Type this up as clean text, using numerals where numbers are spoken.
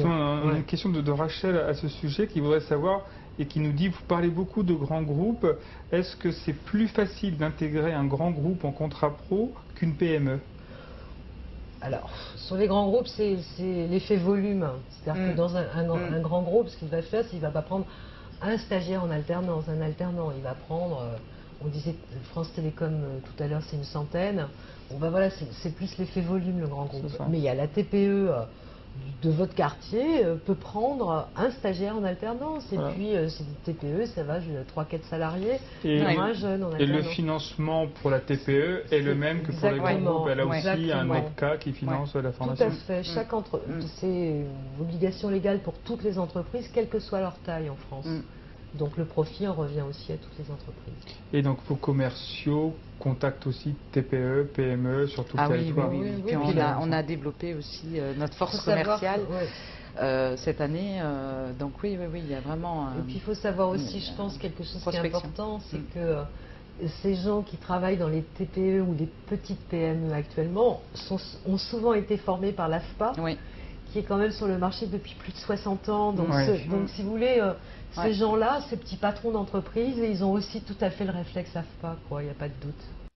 On a une question de Rachel à ce sujet qui voudrait savoir et qui nous dit, vous parlez beaucoup de grands groupes, est-ce que c'est plus facile d'intégrer un grand groupe en contrat pro qu'une PME? Alors, sur les grands groupes, c'est l'effet volume. C'est-à-dire que dans un grand groupe, ce qu'il va faire, c'est qu'il ne va pas prendre un stagiaire en alternance, un alternant. Il va prendre, on disait France Télécom tout à l'heure, c'est une centaine. Bon, ben voilà, c'est plus l'effet volume, le grand groupe. Mais il y a la TPE de votre quartier peut prendre un stagiaire en alternance. Et puis, c'est des TPE, ça va, 3-4 salariés, un jeune en alternance. Et le financement pour la TPE est le même que pour les grands groupes. Elle a aussi un OPCA qui finance la formation. Tout à fait. C'est une obligation légale pour toutes les entreprises, quelle que soit leur taille en France. Donc le profit en revient aussi à toutes les entreprises. Et donc vos commerciaux contactent aussi TPE, PME sur tout le territoire. Oui. Puis on a développé aussi notre force commerciale cette année. Donc oui, il y a vraiment... Et puis il faut savoir aussi, je pense, quelque chose qui est important, c'est que ces gens qui travaillent dans les TPE ou les petites PME actuellement ont souvent été formés par l'AFPA. Qui est quand même sur le marché depuis plus de 60 ans. Donc, donc si vous voulez, ces gens-là, ces petits patrons d'entreprise, ils ont aussi tout à fait le réflexe AFPA, quoi, il n'y a pas de doute.